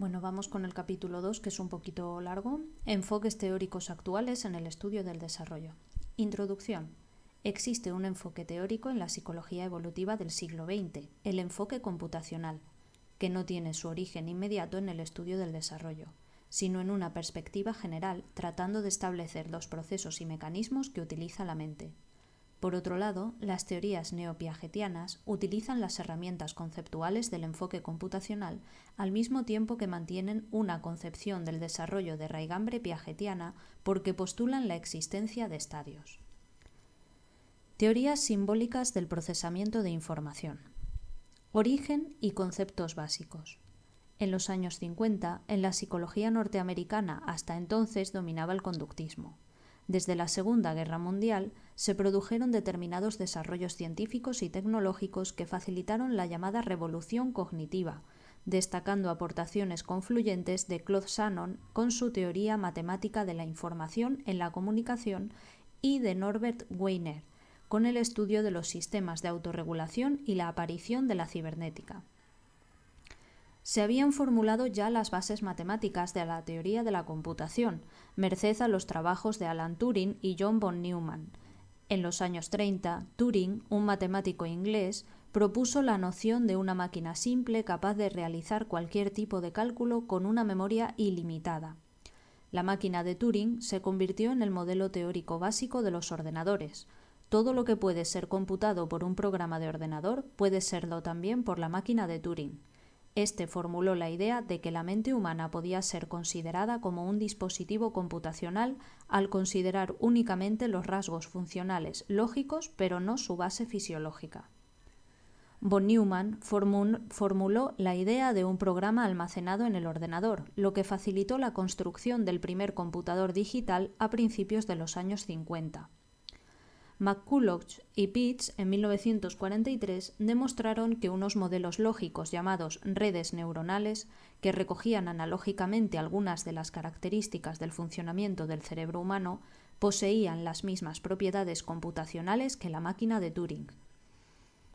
Bueno, vamos con el capítulo 2, que es un poquito largo. Enfoques teóricos actuales en el estudio del desarrollo. Introducción. Existe un enfoque teórico en la psicología evolutiva del siglo XX, el enfoque computacional, que no tiene su origen inmediato en el estudio del desarrollo, sino en una perspectiva general, tratando de establecer los procesos y mecanismos que utiliza la mente. Por otro lado, las teorías neopiagetianas utilizan las herramientas conceptuales del enfoque computacional al mismo tiempo que mantienen una concepción del desarrollo de raigambre piagetiana porque postulan la existencia de estadios. Teorías simbólicas del procesamiento de información. Origen y conceptos básicos. En los años 50, en la psicología norteamericana hasta entonces dominaba el conductismo. Desde la Segunda Guerra Mundial se produjeron determinados desarrollos científicos y tecnológicos que facilitaron la llamada revolución cognitiva, destacando aportaciones confluyentes de Claude Shannon con su teoría matemática de la información en la comunicación y de Norbert Wiener con el estudio de los sistemas de autorregulación y la aparición de la cibernética. Se habían formulado ya las bases matemáticas de la teoría de la computación, merced a los trabajos de Alan Turing y John von Neumann. En los años 30, Turing, un matemático inglés, propuso la noción de una máquina simple capaz de realizar cualquier tipo de cálculo con una memoria ilimitada. La máquina de Turing se convirtió en el modelo teórico básico de los ordenadores. Todo lo que puede ser computado por un programa de ordenador puede serlo también por la máquina de Turing. Este formuló la idea de que la mente humana podía ser considerada como un dispositivo computacional al considerar únicamente los rasgos funcionales lógicos, pero no su base fisiológica. Von Neumann formuló la idea de un programa almacenado en el ordenador, lo que facilitó la construcción del primer computador digital a principios de los años 50. McCulloch y Pitts, en 1943, demostraron que unos modelos lógicos llamados redes neuronales, que recogían analógicamente algunas de las características del funcionamiento del cerebro humano, poseían las mismas propiedades computacionales que la máquina de Turing.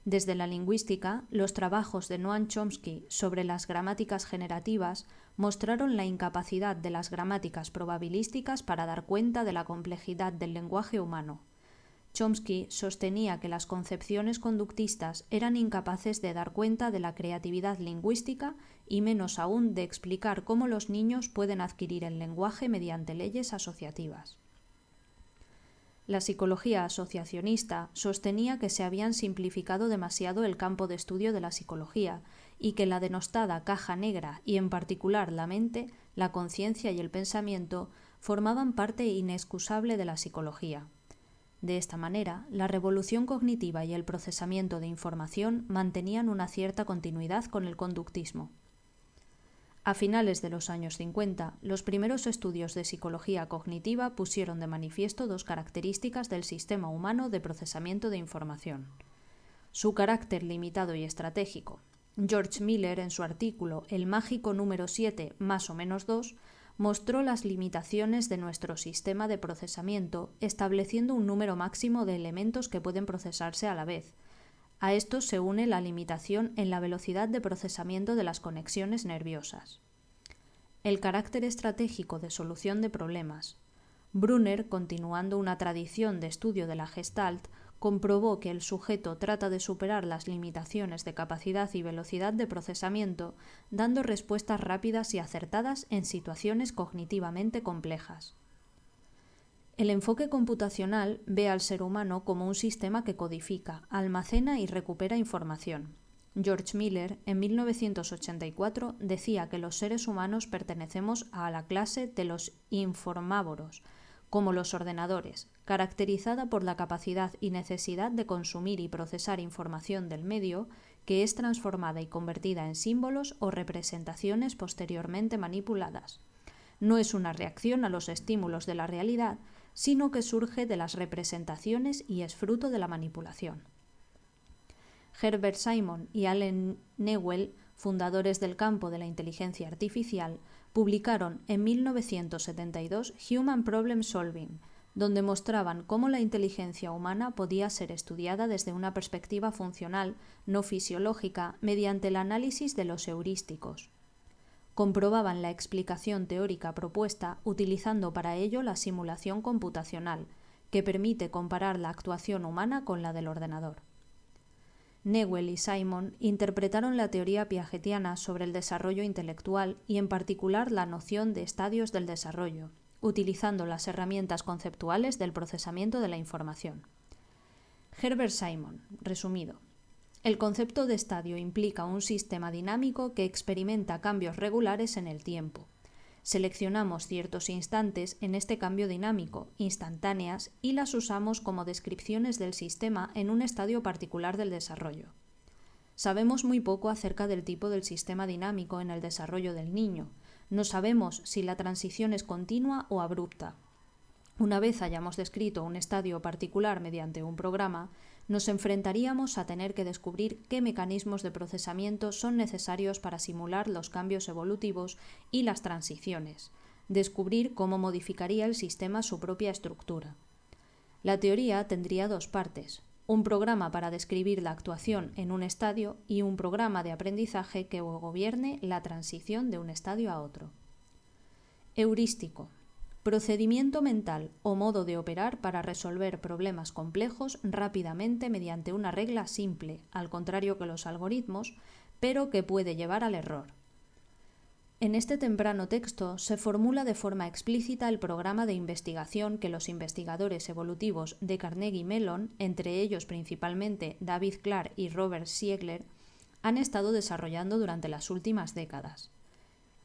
Desde la lingüística, los trabajos de Noam Chomsky sobre las gramáticas generativas mostraron la incapacidad de las gramáticas probabilísticas para dar cuenta de la complejidad del lenguaje humano. Chomsky sostenía que las concepciones conductistas eran incapaces de dar cuenta de la creatividad lingüística y menos aún de explicar cómo los niños pueden adquirir el lenguaje mediante leyes asociativas. La psicología asociacionista sostenía que se habían simplificado demasiado el campo de estudio de la psicología y que la denostada caja negra y en particular la mente, la conciencia y el pensamiento formaban parte inexcusable de la psicología. De esta manera, la revolución cognitiva y el procesamiento de información mantenían una cierta continuidad con el conductismo. A finales de los años 50, los primeros estudios de psicología cognitiva pusieron de manifiesto dos características del sistema humano de procesamiento de información: su carácter limitado y estratégico. George Miller, en su artículo El mágico número 7 más o menos 2, mostró las limitaciones de nuestro sistema de procesamiento, estableciendo un número máximo de elementos que pueden procesarse a la vez. A esto se une la limitación en la velocidad de procesamiento de las conexiones nerviosas. El carácter estratégico de solución de problemas. Brunner, continuando una tradición de estudio de la Gestalt, comprobó que el sujeto trata de superar las limitaciones de capacidad y velocidad de procesamiento, dando respuestas rápidas y acertadas en situaciones cognitivamente complejas. El enfoque computacional ve al ser humano como un sistema que codifica, almacena y recupera información. George Miller, en 1984, decía que los seres humanos pertenecemos a la clase de los informávoros, como los ordenadores, caracterizada por la capacidad y necesidad de consumir y procesar información del medio, que es transformada y convertida en símbolos o representaciones posteriormente manipuladas. No es una reacción a los estímulos de la realidad, sino que surge de las representaciones y es fruto de la manipulación. Herbert Simon y Allen Newell, fundadores del campo de la inteligencia artificial, publicaron en 1972 Human Problem Solving, donde mostraban cómo la inteligencia humana podía ser estudiada desde una perspectiva funcional, no fisiológica, mediante el análisis de los heurísticos. comprobaban la explicación teórica propuesta utilizando para ello la simulación computacional, que permite comparar la actuación humana con la del ordenador. Newell y Simon interpretaron la teoría piagetiana sobre el desarrollo intelectual y en particular la noción de estadios del desarrollo, utilizando las herramientas conceptuales del procesamiento de la información. Herbert Simon, resumido. El concepto de estadio implica un sistema dinámico que experimenta cambios regulares en el tiempo. Seleccionamos ciertos instantes en este cambio dinámico, instantáneas, y las usamos como descripciones del sistema en un estadio particular del desarrollo. Sabemos muy poco acerca del tipo del sistema dinámico en el desarrollo del niño. No sabemos si la transición es continua o abrupta. Una vez hayamos descrito un estadio particular mediante un programa, nos enfrentaríamos a tener que descubrir qué mecanismos de procesamiento son necesarios para simular los cambios evolutivos y las transiciones, descubrir cómo modificaría el sistema su propia estructura. La teoría tendría dos partes, un programa para describir la actuación en un estadio y un programa de aprendizaje que gobierne la transición de un estadio a otro. Heurístico. Procedimiento mental o modo de operar para resolver problemas complejos rápidamente mediante una regla simple, al contrario que los algoritmos, pero que puede llevar al error. En este temprano texto se formula de forma explícita el programa de investigación que los investigadores evolutivos de Carnegie Mellon, entre ellos principalmente David Clark y Robert Siegler, han estado desarrollando durante las últimas décadas.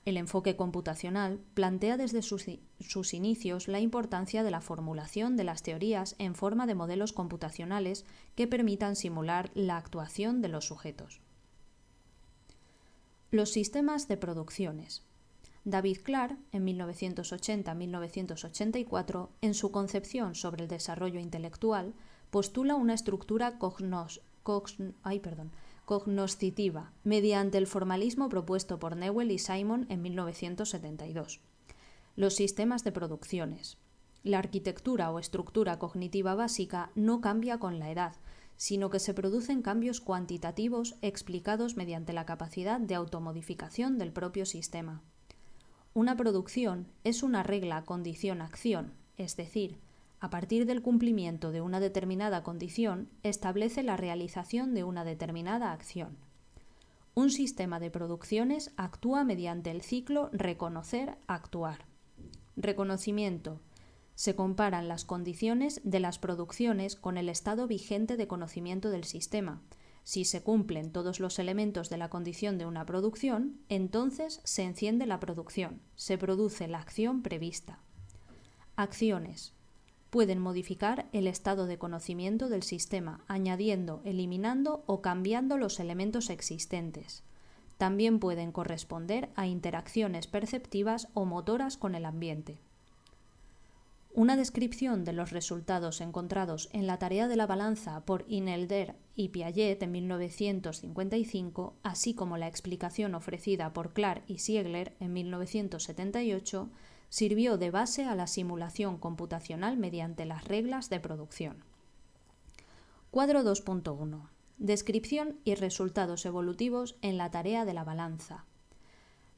El enfoque computacional plantea desde sus inicios la importancia de la formulación de las teorías en forma de modelos computacionales que permitan simular la actuación de los sujetos. Los sistemas de producciones. David Clark, en 1980-1984, en su concepción sobre el desarrollo intelectual, postula una estructura cognoscitiva, mediante el formalismo propuesto por Newell y Simon en 1972. Los sistemas de producciones. La arquitectura o estructura cognitiva básica no cambia con la edad, sino que se producen cambios cuantitativos explicados mediante la capacidad de automodificación del propio sistema. Una producción es una regla condición-acción, es decir, a partir del cumplimiento de una determinada condición, establece la realización de una determinada acción. Un sistema de producciones actúa mediante el ciclo reconocer-actuar. Reconocimiento. Se comparan las condiciones de las producciones con el estado vigente de conocimiento del sistema. Si se cumplen todos los elementos de la condición de una producción, entonces se enciende la producción, se produce la acción prevista. Acciones. Pueden modificar el estado de conocimiento del sistema, añadiendo, eliminando o cambiando los elementos existentes. También pueden corresponder a interacciones perceptivas o motoras con el ambiente. Una descripción de los resultados encontrados en la tarea de la balanza por Inelder y Piaget en 1955, así como la explicación ofrecida por Clark y Siegler en 1978, sirvió de base a la simulación computacional mediante las reglas de producción. Cuadro 2.1. Descripción y resultados evolutivos en la tarea de la balanza.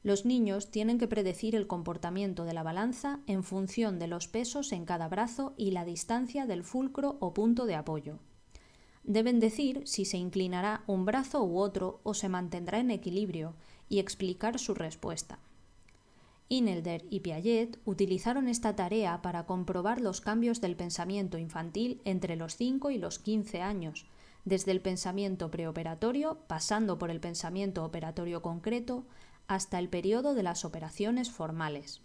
Los niños tienen que predecir el comportamiento de la balanza en función de los pesos en cada brazo y la distancia del fulcro o punto de apoyo. Deben decir si se inclinará un brazo u otro o se mantendrá en equilibrio y explicar su respuesta. Inelder y Piaget utilizaron esta tarea para comprobar los cambios del pensamiento infantil entre los 5 y los 15 años, desde el pensamiento preoperatorio, pasando por el pensamiento operatorio concreto, hasta el periodo de las operaciones formales.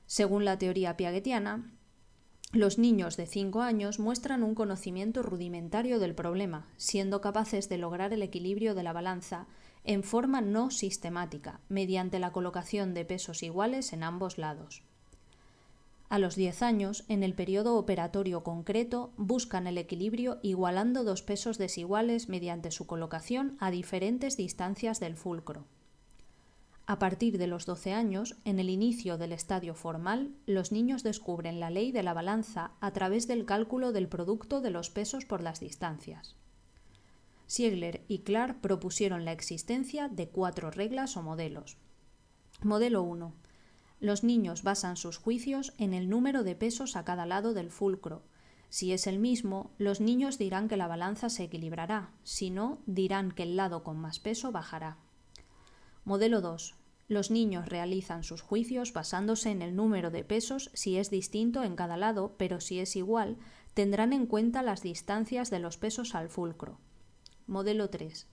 Según la teoría piagetiana, los niños de 5 años muestran un conocimiento rudimentario del problema, siendo capaces de lograr el equilibrio de la balanza en forma no sistemática, mediante la colocación de pesos iguales en ambos lados. A los 10 años, en el periodo operatorio concreto, buscan el equilibrio igualando dos pesos desiguales mediante su colocación a diferentes distancias del fulcro. A partir de los 12 años, en el inicio del estadio formal, los niños descubren la ley de la balanza a través del cálculo del producto de los pesos por las distancias. Siegler y Clark propusieron la existencia de 4 reglas o modelos. Modelo 1. Los niños basan sus juicios en el número de pesos a cada lado del fulcro. Si es el mismo, los niños dirán que la balanza se equilibrará, si no, dirán que el lado con más peso bajará. Modelo 2. Los niños realizan sus juicios basándose en el número de pesos si es distinto en cada lado, pero si es igual, tendrán en cuenta las distancias de los pesos al fulcro. Modelo 3.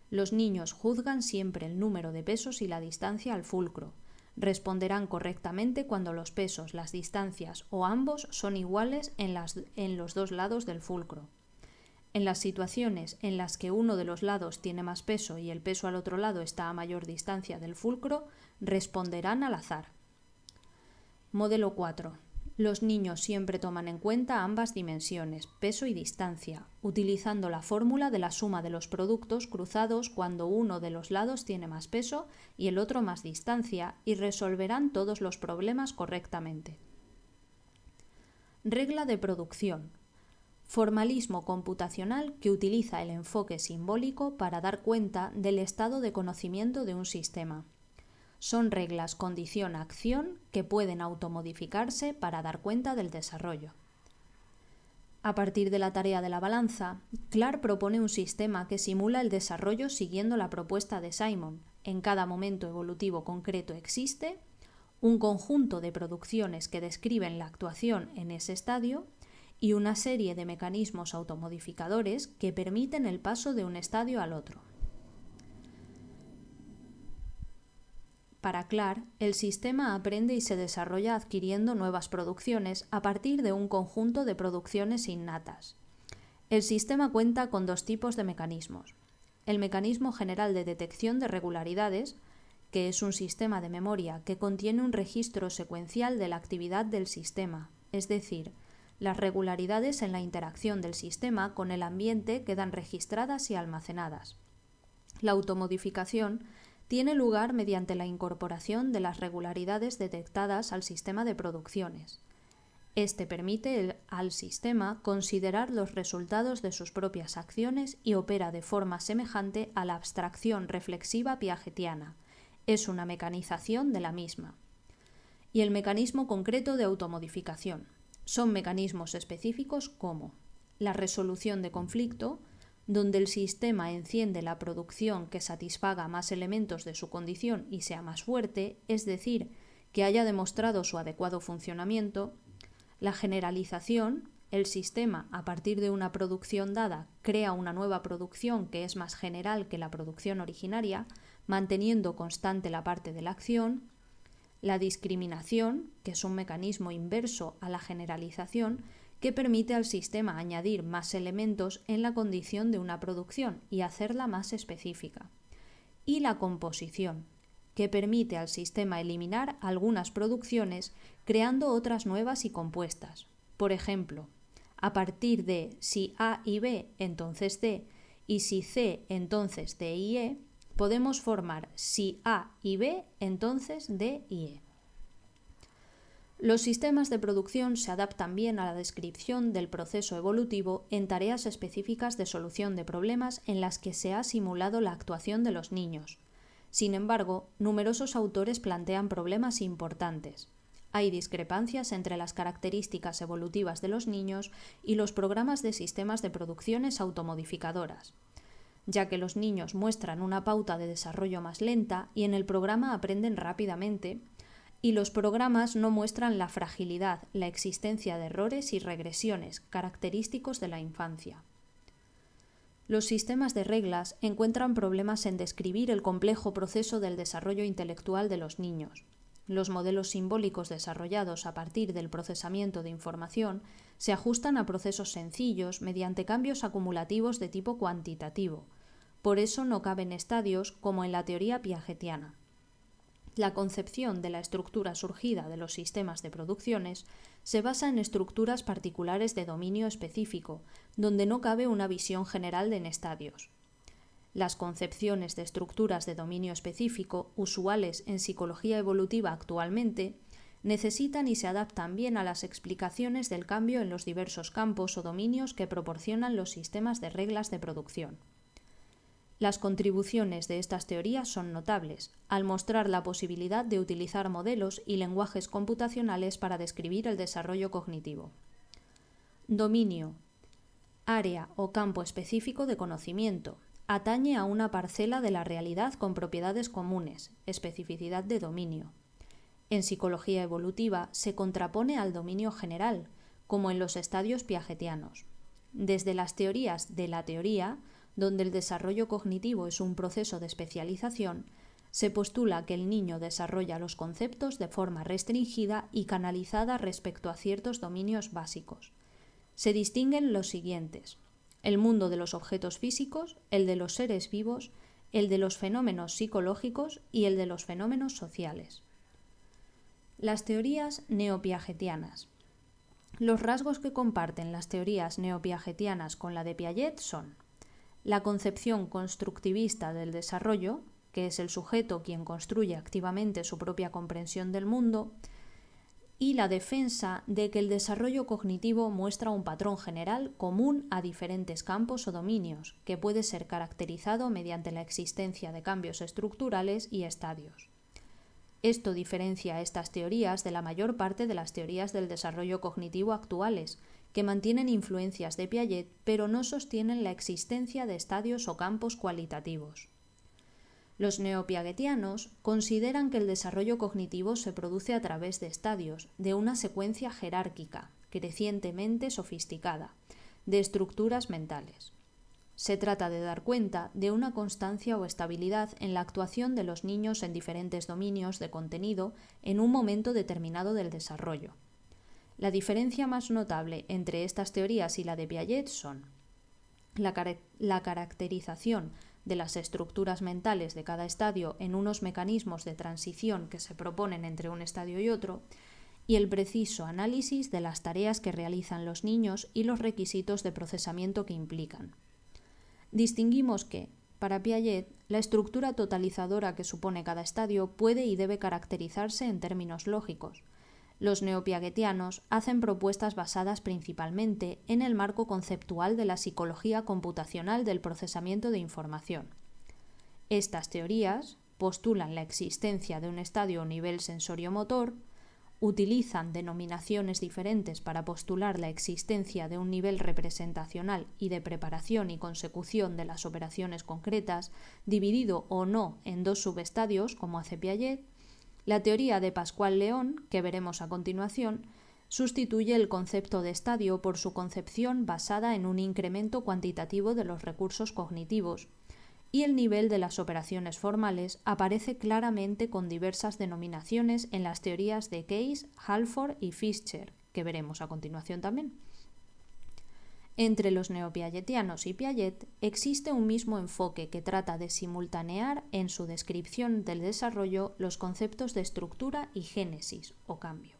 Los niños juzgan siempre el número de pesos y la distancia al fulcro. Responderán correctamente cuando los pesos, las distancias o ambos son iguales en los dos lados del fulcro. En las situaciones en las que uno de los lados tiene más peso y el peso al otro lado está a mayor distancia del fulcro, responderán al azar. Modelo 4. Los niños siempre toman en cuenta ambas dimensiones, peso y distancia, utilizando la fórmula de la suma de los productos cruzados cuando uno de los lados tiene más peso y el otro más distancia, y resolverán todos los problemas correctamente. Regla de producción. Formalismo computacional que utiliza el enfoque simbólico para dar cuenta del estado de conocimiento de un sistema. Son reglas condición-acción que pueden automodificarse para dar cuenta del desarrollo. A partir de la tarea de la balanza, Clark propone un sistema que simula el desarrollo siguiendo la propuesta de Simon. En cada momento evolutivo concreto existe un conjunto de producciones que describen la actuación en ese estadio y una serie de mecanismos automodificadores que permiten el paso de un estadio al otro. Para Clark, el sistema aprende y se desarrolla adquiriendo nuevas producciones a partir de un conjunto de producciones innatas. El sistema cuenta con dos tipos de mecanismos. El mecanismo general de detección de regularidades, que es un sistema de memoria que contiene un registro secuencial de la actividad del sistema, es decir, las regularidades en la interacción del sistema con el ambiente quedan registradas y almacenadas. La automodificación tiene lugar mediante la incorporación de las regularidades detectadas al sistema de producciones. Este permite al sistema considerar los resultados de sus propias acciones y opera de forma semejante a la abstracción reflexiva piagetiana. Es una mecanización de la misma. Y el mecanismo concreto de automodificación. Son mecanismos específicos como la resolución de conflicto, donde el sistema enciende la producción que satisfaga más elementos de su condición y sea más fuerte, es decir, que haya demostrado su adecuado funcionamiento. La generalización, el sistema, a partir de una producción dada, crea una nueva producción que es más general que la producción originaria, manteniendo constante la parte de la acción. La discriminación, que es un mecanismo inverso a la generalización, que permite al sistema añadir más elementos en la condición de una producción y hacerla más específica. Y la composición, que permite al sistema eliminar algunas producciones creando otras nuevas y compuestas. Por ejemplo, a partir de si A y B, entonces D, y si C, entonces D y E, podemos formar si A y B, entonces D y E. Los sistemas de producción se adaptan bien a la descripción del proceso evolutivo en tareas específicas de solución de problemas en las que se ha simulado la actuación de los niños. Sin embargo, numerosos autores plantean problemas importantes. Hay discrepancias entre las características evolutivas de los niños y los programas de sistemas de producciones automodificadoras, ya que los niños muestran una pauta de desarrollo más lenta y en el programa aprenden rápidamente, y los programas no muestran la fragilidad, la existencia de errores y regresiones característicos de la infancia. Los sistemas de reglas encuentran problemas en describir el complejo proceso del desarrollo intelectual de los niños. Los modelos simbólicos desarrollados a partir del procesamiento de información se ajustan a procesos sencillos mediante cambios acumulativos de tipo cuantitativo. Por eso no caben estadios como en la teoría piagetiana. La concepción de la estructura surgida de los sistemas de producciones se basa en estructuras particulares de dominio específico, donde no cabe una visión general en estadios. Las concepciones de estructuras de dominio específico, usuales en psicología evolutiva actualmente, necesitan y se adaptan bien a las explicaciones del cambio en los diversos campos o dominios que proporcionan los sistemas de reglas de producción. Las contribuciones de estas teorías son notables, al mostrar la posibilidad de utilizar modelos y lenguajes computacionales para describir el desarrollo cognitivo. Dominio. Área o campo específico de conocimiento. Atañe a una parcela de la realidad con propiedades comunes, especificidad de dominio. En psicología evolutiva se contrapone al dominio general, como en los estadios piagetianos. Desde las teorías de la teoría, donde el desarrollo cognitivo es un proceso de especialización, se postula que el niño desarrolla los conceptos de forma restringida y canalizada respecto a ciertos dominios básicos. Se distinguen los siguientes: el mundo de los objetos físicos, el de los seres vivos, el de los fenómenos psicológicos y el de los fenómenos sociales. Las teorías neopiagetianas. Los rasgos que comparten las teorías neopiagetianas con la de Piaget son la concepción constructivista del desarrollo, que es el sujeto quien construye activamente su propia comprensión del mundo, y la defensa de que el desarrollo cognitivo muestra un patrón general común a diferentes campos o dominios, que puede ser caracterizado mediante la existencia de cambios estructurales y estadios. Esto diferencia a estas teorías de la mayor parte de las teorías del desarrollo cognitivo actuales, que mantienen influencias de Piaget pero no sostienen la existencia de estadios o campos cualitativos. Los neopiagetianos consideran que el desarrollo cognitivo se produce a través de estadios, de una secuencia jerárquica, crecientemente sofisticada, de estructuras mentales. Se trata de dar cuenta de una constancia o estabilidad en la actuación de los niños en diferentes dominios de contenido en un momento determinado del desarrollo. La diferencia más notable entre estas teorías y la de Piaget son la caracterización de las estructuras mentales de cada estadio en unos mecanismos de transición que se proponen entre un estadio y otro, y el preciso análisis de las tareas que realizan los niños y los requisitos de procesamiento que implican. Distinguimos que, para Piaget, la estructura totalizadora que supone cada estadio puede y debe caracterizarse en términos lógicos. Los neopiagetianos hacen propuestas basadas principalmente en el marco conceptual de la psicología computacional del procesamiento de información. Estas teorías postulan la existencia de un estadio o nivel sensoriomotor, utilizan denominaciones diferentes para postular la existencia de un nivel representacional y de preparación y consecución de las operaciones concretas, dividido o no en dos subestadios, como hace Piaget. La teoría de Pascual-León, que veremos a continuación, sustituye el concepto de estadio por su concepción basada en un incremento cuantitativo de los recursos cognitivos, y el nivel de las operaciones formales aparece claramente con diversas denominaciones en las teorías de Case, Halford y Fischer, que veremos a continuación también. Entre los neopiagetianos y Piaget existe un mismo enfoque que trata de simultanear en su descripción del desarrollo los conceptos de estructura y génesis o cambio.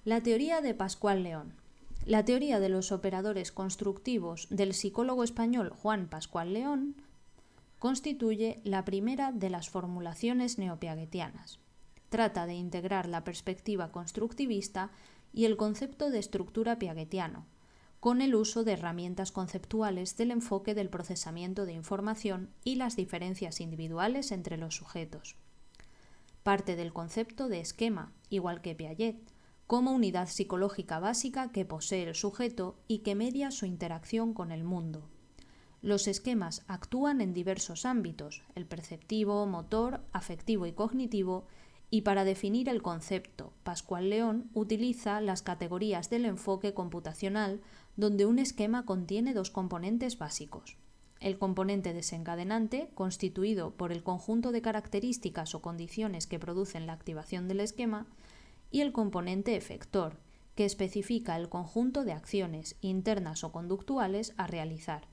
La teoría de Pascual-León. La teoría de los operadores constructivos del psicólogo español Juan Pascual-León constituye la primera de las formulaciones neopiagetianas. Trata de integrar la perspectiva constructivista y el concepto de estructura piagetiano, con el uso de herramientas conceptuales del enfoque del procesamiento de información y las diferencias individuales entre los sujetos. Parte del concepto de esquema, igual que Piaget, como unidad psicológica básica que posee el sujeto y que media su interacción con el mundo. Los esquemas actúan en diversos ámbitos, el perceptivo, motor, afectivo y cognitivo, y para definir el concepto, Pascual-León utiliza las categorías del enfoque computacional, donde un esquema contiene dos componentes básicos: el componente desencadenante, constituido por el conjunto de características o condiciones que producen la activación del esquema, y el componente efector, que especifica el conjunto de acciones internas o conductuales a realizar.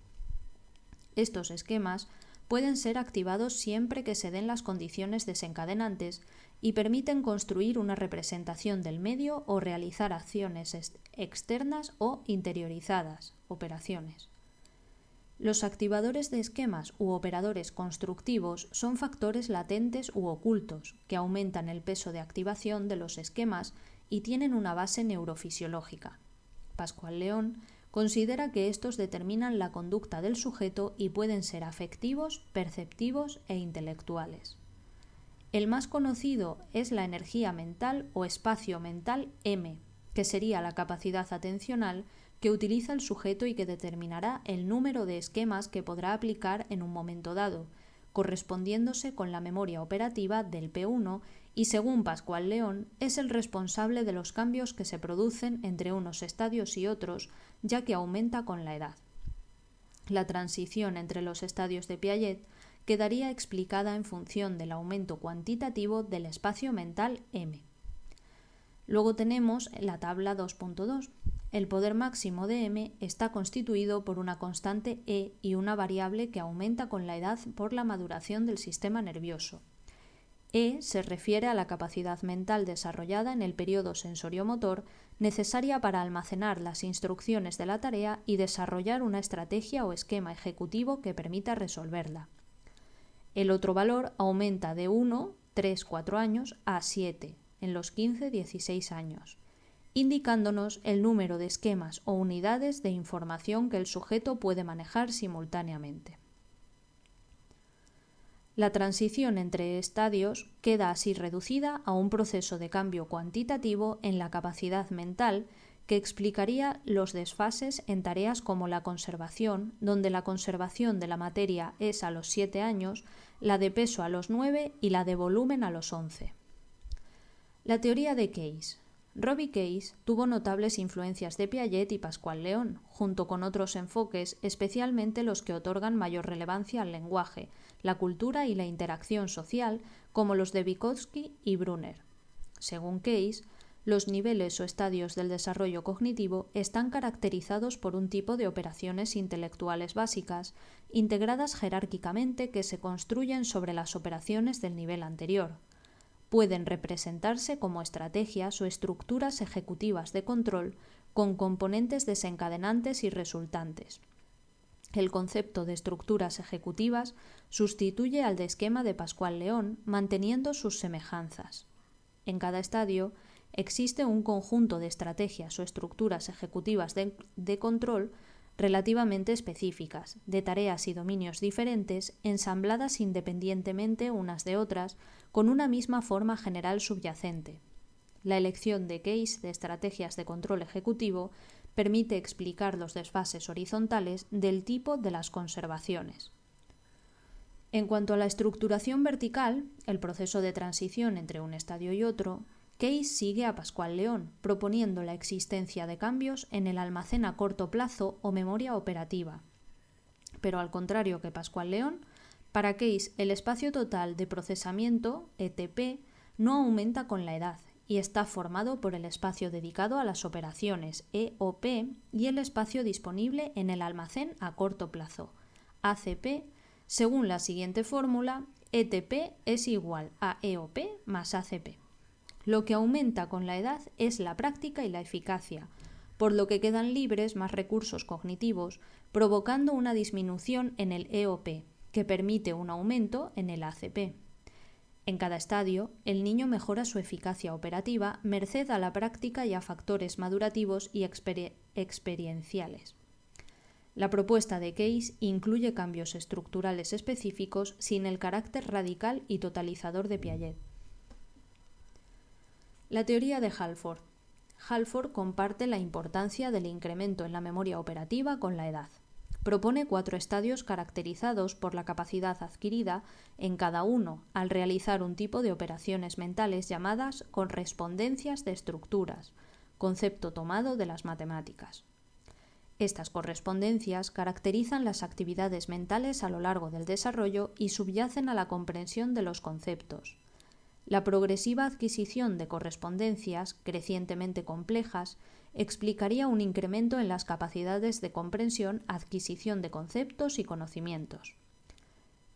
Estos esquemas pueden ser activados siempre que se den las condiciones desencadenantes y permiten construir una representación del medio o realizar acciones externas o interiorizadas, operaciones. Los activadores de esquemas u operadores constructivos son factores latentes u ocultos que aumentan el peso de activación de los esquemas y tienen una base neurofisiológica. Pascual-León considera que estos determinan la conducta del sujeto y pueden ser afectivos, perceptivos e intelectuales. El más conocido es la energía mental o espacio mental M, que sería la capacidad atencional que utiliza el sujeto y que determinará el número de esquemas que podrá aplicar en un momento dado, correspondiéndose con la memoria operativa del P1 y, según Pascual León, es el responsable de los cambios que se producen entre unos estadios y otros, ya que aumenta con la edad. La transición entre los estadios de Piaget quedaría explicada en función del aumento cuantitativo del espacio mental M. Luego tenemos la tabla 2.2. El poder máximo de M está constituido por una constante E y una variable que aumenta con la edad por la maduración del sistema nervioso. E se refiere a la capacidad mental desarrollada en el periodo sensoriomotor necesaria para almacenar las instrucciones de la tarea y desarrollar una estrategia o esquema ejecutivo que permita resolverla. El otro valor aumenta de 1, 3, 4 años a 7 en los 15-16 años, indicándonos el número de esquemas o unidades de información que el sujeto puede manejar simultáneamente. La transición entre estadios queda así reducida a un proceso de cambio cuantitativo en la capacidad mental que explicaría los desfases en tareas como la conservación, donde la conservación de la materia es a los 7 años, la de peso a los 9 y la de volumen a los 11. La teoría de Case. Robbie Case tuvo notables influencias de Piaget y Pascual León, junto con otros enfoques, especialmente los que otorgan mayor relevancia al lenguaje, la cultura y la interacción social, como los de Vygotsky y Brunner. Según Case, los niveles o estadios del desarrollo cognitivo están caracterizados por un tipo de operaciones intelectuales básicas, integradas jerárquicamente que se construyen sobre las operaciones del nivel anterior. Pueden representarse como estrategias o estructuras ejecutivas de control con componentes desencadenantes y resultantes. El concepto de estructuras ejecutivas sustituye al de esquema de Pascual León, manteniendo sus semejanzas. En cada estadio existe un conjunto de estrategias o estructuras ejecutivas de control relativamente específicas, de tareas y dominios diferentes, ensambladas independientemente unas de otras, con una misma forma general subyacente. La elección de Case de estrategias de control ejecutivo permite explicar los desfases horizontales del tipo de las conservaciones. En cuanto a la estructuración vertical, el proceso de transición entre un estadio y otro, Case sigue a Pascual León, proponiendo la existencia de cambios en el almacén a corto plazo o memoria operativa. Pero al contrario que Pascual León, para Case el espacio total de procesamiento, ETP, no aumenta con la edad y está formado por el espacio dedicado a las operaciones, EOP, y el espacio disponible en el almacén a corto plazo, ACP. Según la siguiente fórmula, ETP es igual a EOP más ACP. Lo que aumenta con la edad es la práctica y la eficacia, por lo que quedan libres más recursos cognitivos, provocando una disminución en el EOP, que permite un aumento en el ACP. En cada estadio, el niño mejora su eficacia operativa merced a la práctica y a factores madurativos y experienciales. La propuesta de Case incluye cambios estructurales específicos sin el carácter radical y totalizador de Piaget. La teoría de Halford. Halford comparte la importancia del incremento en la memoria operativa con la edad. Propone 4 estadios caracterizados por la capacidad adquirida en cada uno al realizar un tipo de operaciones mentales llamadas correspondencias de estructuras, concepto tomado de las matemáticas. Estas correspondencias caracterizan las actividades mentales a lo largo del desarrollo y subyacen a la comprensión de los conceptos. La progresiva adquisición de correspondencias, crecientemente complejas, explicaría un incremento en las capacidades de comprensión, adquisición de conceptos y conocimientos.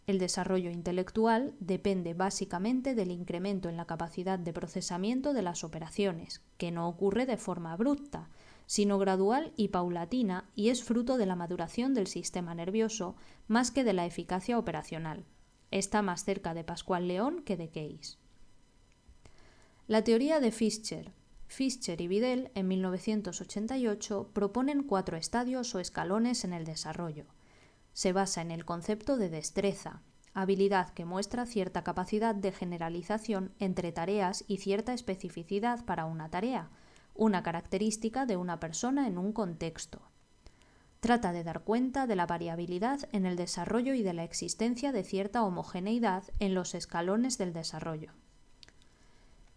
El desarrollo intelectual depende básicamente del incremento en la capacidad de procesamiento de las operaciones, que no ocurre de forma abrupta, sino gradual y paulatina, y es fruto de la maduración del sistema nervioso más que de la eficacia operacional. Está más cerca de Pascual León que de Case. La teoría de Fischer. Fischer y Vidal, en 1988, proponen 4 estadios o escalones en el desarrollo. Se basa en el concepto de destreza, habilidad que muestra cierta capacidad de generalización entre tareas y cierta especificidad para una tarea, una característica de una persona en un contexto. Trata de dar cuenta de la variabilidad en el desarrollo y de la existencia de cierta homogeneidad en los escalones del desarrollo.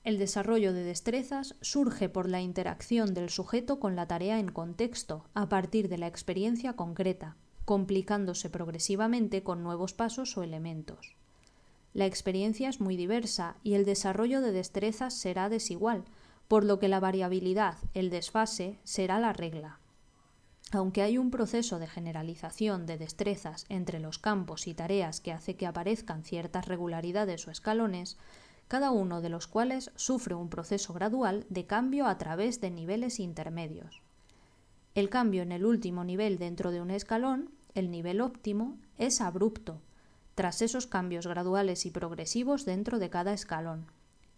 El desarrollo de destrezas surge por la interacción del sujeto con la tarea en contexto, a partir de la experiencia concreta, complicándose progresivamente con nuevos pasos o elementos. La experiencia es muy diversa y el desarrollo de destrezas será desigual, por lo que la variabilidad, el desfase, será la regla. Aunque hay un proceso de generalización de destrezas entre los campos y tareas que hace que aparezcan ciertas regularidades o escalones, cada uno de los cuales sufre un proceso gradual de cambio a través de niveles intermedios. El cambio en el último nivel dentro de un escalón, el nivel óptimo, es abrupto, tras esos cambios graduales y progresivos dentro de cada escalón.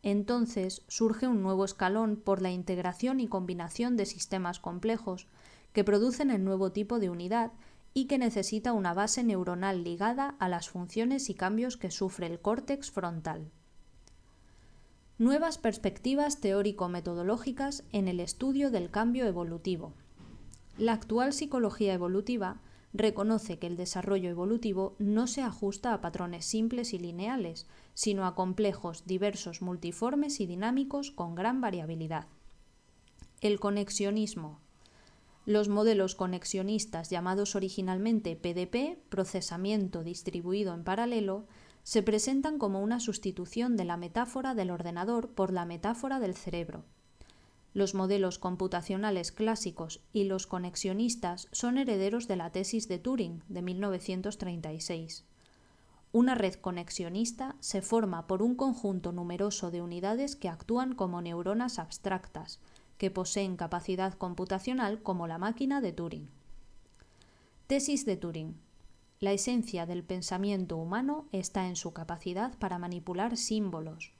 Entonces surge un nuevo escalón por la integración y combinación de sistemas complejos que producen el nuevo tipo de unidad y que necesita una base neuronal ligada a las funciones y cambios que sufre el córtex frontal. Nuevas perspectivas teórico-metodológicas en el estudio del cambio evolutivo. La actual psicología evolutiva reconoce que el desarrollo evolutivo no se ajusta a patrones simples y lineales, sino a complejos, diversos, multiformes y dinámicos con gran variabilidad. El conexionismo. Los modelos conexionistas, llamados originalmente PDP, procesamiento distribuido en paralelo, se presentan como una sustitución de la metáfora del ordenador por la metáfora del cerebro. Los modelos computacionales clásicos y los conexionistas son herederos de la tesis de Turing de 1936. Una red conexionista se forma por un conjunto numeroso de unidades que actúan como neuronas abstractas, que poseen capacidad computacional como la máquina de Turing. Tesis de Turing. La esencia del pensamiento humano está en su capacidad para manipular símbolos.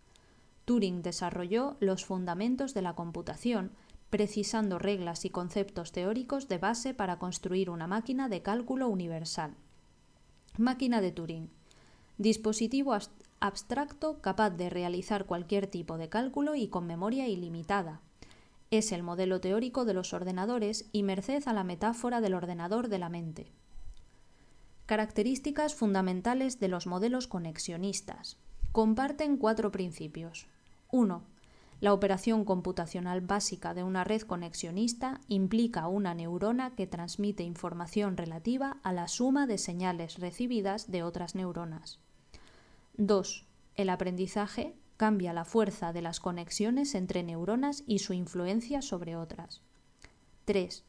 Turing desarrolló los fundamentos de la computación, precisando reglas y conceptos teóricos de base para construir una máquina de cálculo universal. Máquina de Turing. Dispositivo abstracto capaz de realizar cualquier tipo de cálculo y con memoria ilimitada. Es el modelo teórico de los ordenadores y merced a la metáfora del ordenador de la mente. Características fundamentales de los modelos conexionistas. Comparten 4 principios. 1. La operación computacional básica de una red conexionista implica una neurona que transmite información relativa a la suma de señales recibidas de otras neuronas. 2. El aprendizaje cambia la fuerza de las conexiones entre neuronas y su influencia sobre otras. 3.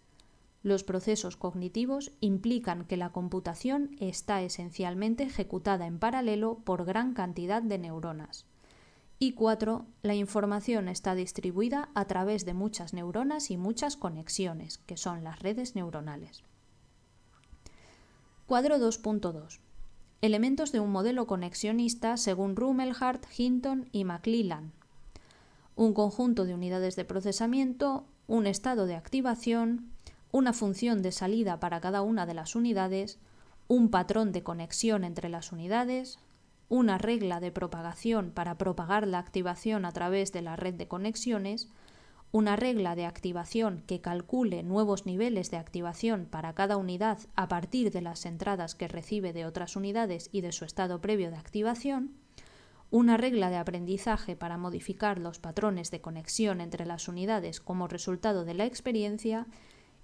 Los procesos cognitivos implican que la computación está esencialmente ejecutada en paralelo por gran cantidad de neuronas. Y 4. La información está distribuida a través de muchas neuronas y muchas conexiones, que son las redes neuronales. Cuadro 2.2. Elementos de un modelo conexionista según Rumelhart, Hinton y McClellan. Un conjunto de unidades de procesamiento, un estado de activación, una función de salida para cada una de las unidades, un patrón de conexión entre las unidades, una regla de propagación para propagar la activación a través de la red de conexiones, una regla de activación que calcule nuevos niveles de activación para cada unidad a partir de las entradas que recibe de otras unidades y de su estado previo de activación, una regla de aprendizaje para modificar los patrones de conexión entre las unidades como resultado de la experiencia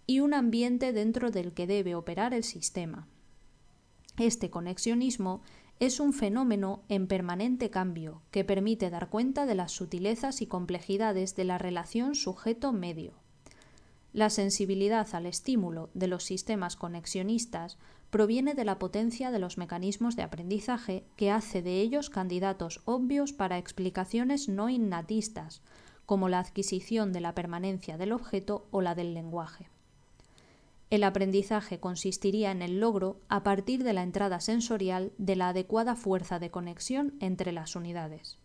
y un ambiente dentro del que debe operar el sistema. Este conexionismo es un fenómeno en permanente cambio que permite dar cuenta de las sutilezas y complejidades de la relación sujeto-medio. La sensibilidad al estímulo de los sistemas conexionistas proviene de la potencia de los mecanismos de aprendizaje que hace de ellos candidatos obvios para explicaciones no innatistas, como la adquisición de la permanencia del objeto o la del lenguaje. El aprendizaje consistiría en el logro, a partir de la entrada sensorial, de la adecuada fuerza de conexión entre las unidades.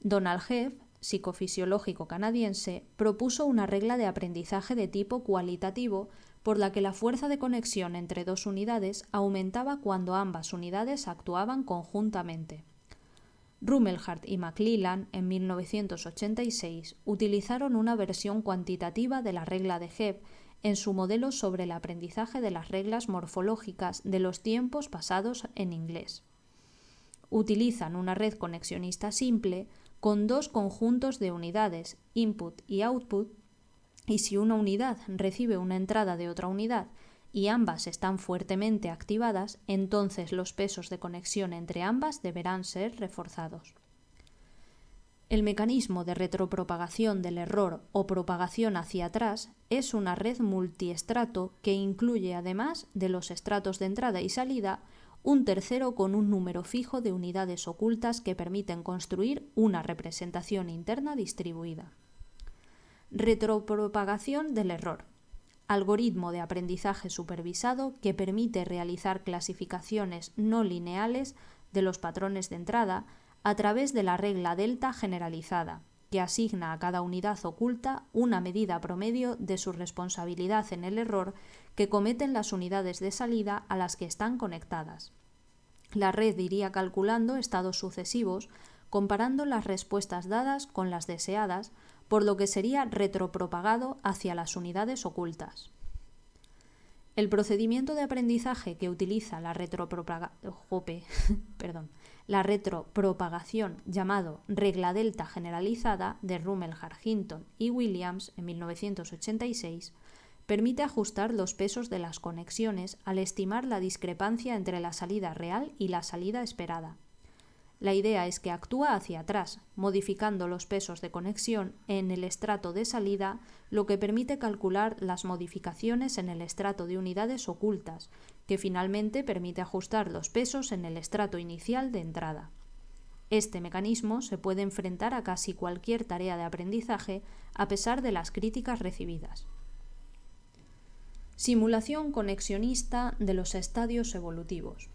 Donald Hebb psicofisiológico canadiense, propuso una regla de aprendizaje de tipo cualitativo por la que la fuerza de conexión entre dos unidades aumentaba cuando ambas unidades actuaban conjuntamente. Rumelhart y McClellan, en 1986, utilizaron una versión cuantitativa de la regla de Hebb en su modelo sobre el aprendizaje de las reglas morfológicas de los tiempos pasados en inglés. Utilizan una red conexionista simple con dos conjuntos de unidades, input y output, y si una unidad recibe una entrada de otra unidad y ambas están fuertemente activadas, entonces los pesos de conexión entre ambas deberán ser reforzados. El mecanismo de retropropagación del error o propagación hacia atrás es una red multiestrato que incluye, además de los estratos de entrada y salida, un tercero con un número fijo de unidades ocultas que permiten construir una representación interna distribuida. Retropropagación del error. Algoritmo de aprendizaje supervisado que permite realizar clasificaciones no lineales de los patrones de entrada a través de la regla delta generalizada, que asigna a cada unidad oculta una medida promedio de su responsabilidad en el error que cometen las unidades de salida a las que están conectadas. La red iría calculando estados sucesivos, comparando las respuestas dadas con las deseadas, por lo que sería retropropagado hacia las unidades ocultas. El procedimiento de aprendizaje que utiliza la retropropagación llamado regla delta generalizada de Rumelhart, Hinton y Williams en 1986 permite ajustar los pesos de las conexiones al estimar la discrepancia entre la salida real y la salida esperada. La idea es que actúa hacia atrás, modificando los pesos de conexión en el estrato de salida, lo que permite calcular las modificaciones en el estrato de unidades ocultas, que finalmente permite ajustar los pesos en el estrato inicial de entrada. Este mecanismo se puede enfrentar a casi cualquier tarea de aprendizaje, a pesar de las críticas recibidas. Simulación conexionista de los estadios evolutivos.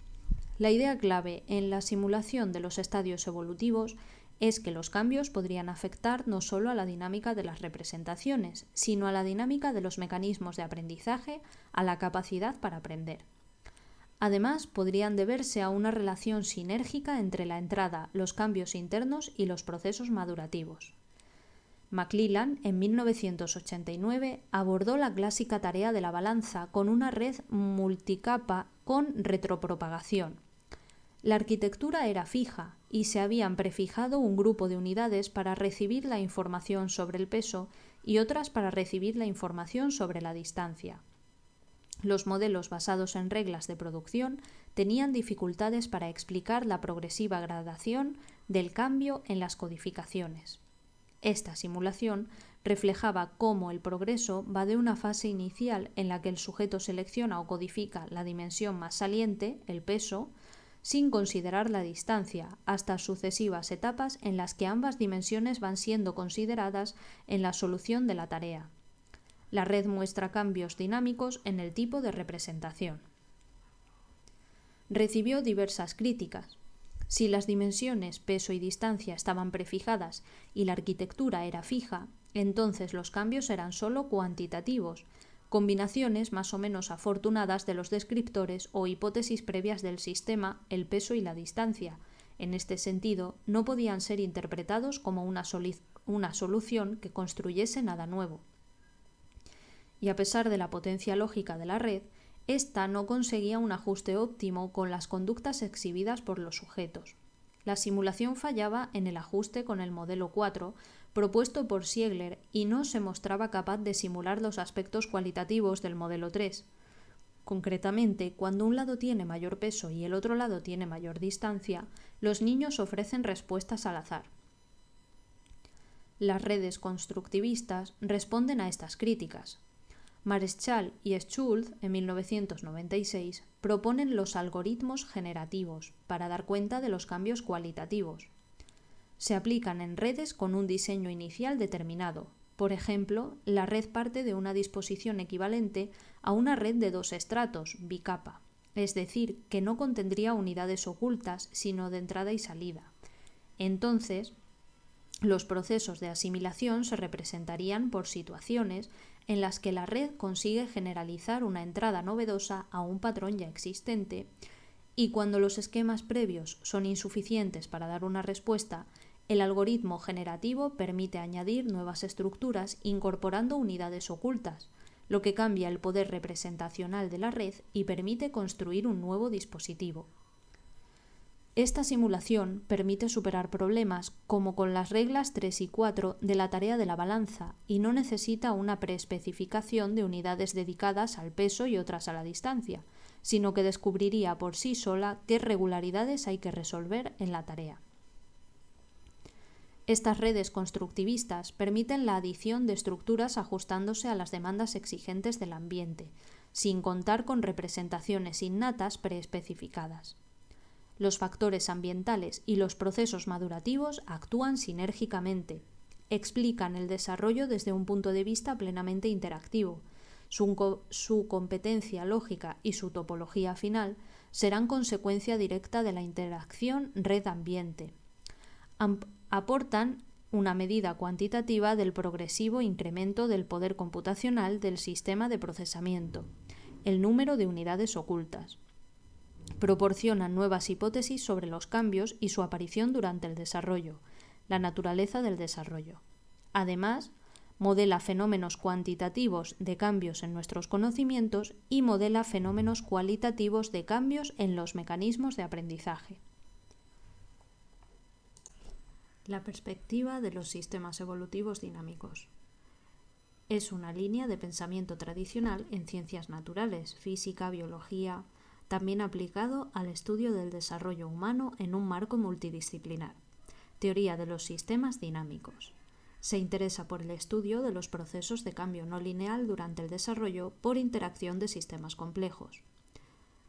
La idea clave en la simulación de los estadios evolutivos es que los cambios podrían afectar no solo a la dinámica de las representaciones, sino a la dinámica de los mecanismos de aprendizaje, a la capacidad para aprender. Además, podrían deberse a una relación sinérgica entre la entrada, los cambios internos y los procesos madurativos. McClellan, en 1989, abordó la clásica tarea de la balanza con una red multicapa con retropropagación. La arquitectura era fija y se habían prefijado un grupo de unidades para recibir la información sobre el peso y otras para recibir la información sobre la distancia. Los modelos basados en reglas de producción tenían dificultades para explicar la progresiva gradación del cambio en las codificaciones. Esta simulación reflejaba cómo el progreso va de una fase inicial en la que el sujeto selecciona o codifica la dimensión más saliente, el peso, sin considerar la distancia, hasta sucesivas etapas en las que ambas dimensiones van siendo consideradas en la solución de la tarea. La red muestra cambios dinámicos en el tipo de representación. Recibió diversas críticas. Si las dimensiones peso y distancia estaban prefijadas y la arquitectura era fija, entonces los cambios eran solo cuantitativos, combinaciones más o menos afortunadas de los descriptores o hipótesis previas del sistema, el peso y la distancia. En este sentido, no podían ser interpretados como una solución que construyese nada nuevo. Y a pesar de la potencia lógica de la red, esta no conseguía un ajuste óptimo con las conductas exhibidas por los sujetos. La simulación fallaba en el ajuste con el modelo 4, propuesto por Siegler, y no se mostraba capaz de simular los aspectos cualitativos del modelo 3. Concretamente, cuando un lado tiene mayor peso y el otro lado tiene mayor distancia, los niños ofrecen respuestas al azar. Las redes constructivistas responden a estas críticas. Mareschal y Schulz, en 1996, proponen los algoritmos generativos para dar cuenta de los cambios cualitativos. Se aplican en redes con un diseño inicial determinado. Por ejemplo, la red parte de una disposición equivalente a una red de dos estratos, bicapa, es decir, que no contendría unidades ocultas, sino de entrada y salida. Entonces, Los procesos de asimilación se representarían por situaciones en las que la red consigue generalizar una entrada novedosa a un patrón ya existente, y cuando los esquemas previos son insuficientes para dar una respuesta, el algoritmo generativo permite añadir nuevas estructuras incorporando unidades ocultas, lo que cambia el poder representacional de la red y permite construir un nuevo dispositivo. Esta simulación permite superar problemas como con las reglas 3 y 4 de la tarea de la balanza y no necesita una preespecificación de unidades dedicadas al peso y otras a la distancia, sino que descubriría por sí sola qué regularidades hay que resolver en la tarea. Estas redes constructivistas permiten la adición de estructuras ajustándose a las demandas exigentes del ambiente, sin contar con representaciones innatas preespecificadas. Los factores ambientales y los procesos madurativos actúan sinérgicamente, explican el desarrollo desde un punto de vista plenamente interactivo. Su competencia lógica y su topología final serán consecuencia directa de la interacción red-ambiente. Aportan una medida cuantitativa del progresivo incremento del poder computacional del sistema de procesamiento, el número de unidades ocultas. Proporcionan nuevas hipótesis sobre los cambios y su aparición durante el desarrollo, la naturaleza del desarrollo. Además, modela fenómenos cuantitativos de cambios en nuestros conocimientos y modela fenómenos cualitativos de cambios en los mecanismos de aprendizaje. La perspectiva de los sistemas evolutivos dinámicos. Es una línea de pensamiento tradicional en ciencias naturales, física, biología, también aplicado al estudio del desarrollo humano en un marco multidisciplinar. Teoría de los sistemas dinámicos. Se interesa por el estudio de los procesos de cambio no lineal durante el desarrollo por interacción de sistemas complejos.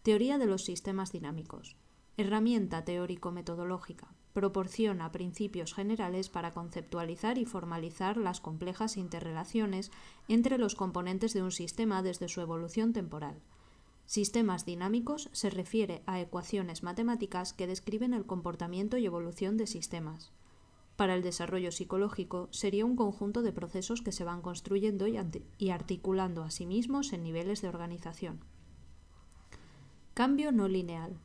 Teoría de los sistemas dinámicos. Herramienta teórico-metodológica. Proporciona principios generales para conceptualizar y formalizar las complejas interrelaciones entre los componentes de un sistema desde su evolución temporal. Sistemas dinámicos se refiere a ecuaciones matemáticas que describen el comportamiento y evolución de sistemas. Para el desarrollo psicológico sería un conjunto de procesos que se van construyendo y articulando a sí mismos en niveles de organización. Cambio no lineal.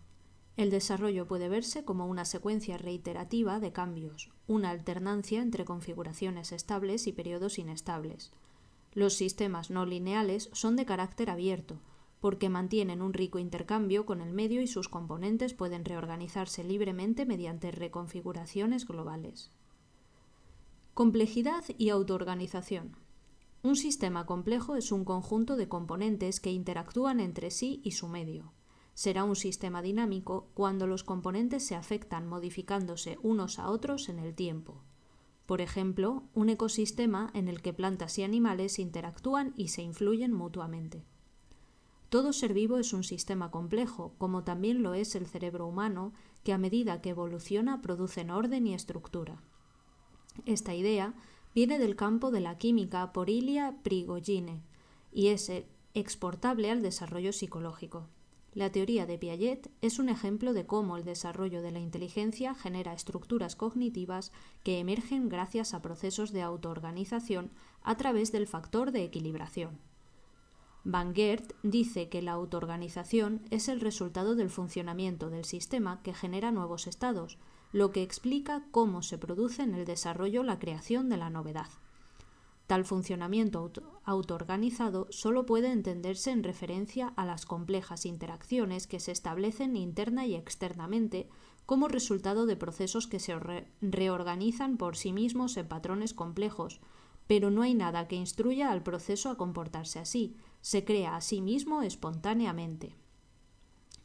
El desarrollo puede verse como una secuencia reiterativa de cambios, una alternancia entre configuraciones estables y periodos inestables. Los sistemas no lineales son de carácter abierto, porque mantienen un rico intercambio con el medio y sus componentes pueden reorganizarse libremente mediante reconfiguraciones globales. Complejidad y autoorganización. Un sistema complejo es un conjunto de componentes que interactúan entre sí y su medio. Será un sistema dinámico cuando los componentes se afectan modificándose unos a otros en el tiempo. Por ejemplo, un ecosistema en el que plantas y animales interactúan y se influyen mutuamente. Todo ser vivo es un sistema complejo, como también lo es el cerebro humano, que a medida que evoluciona producen orden y estructura. Esta idea viene del campo de la química por Ilya Prigogine y es exportable al desarrollo psicológico. La teoría de Piaget es un ejemplo de cómo el desarrollo de la inteligencia genera estructuras cognitivas que emergen gracias a procesos de autoorganización a través del factor de equilibración. Van Geert dice que la autoorganización es el resultado del funcionamiento del sistema que genera nuevos estados, lo que explica cómo se produce en el desarrollo la creación de la novedad. Tal funcionamiento autoorganizado solo puede entenderse en referencia a las complejas interacciones que se establecen interna y externamente como resultado de procesos que se reorganizan por sí mismos en patrones complejos, pero no hay nada que instruya al proceso a comportarse así, se crea a sí mismo espontáneamente.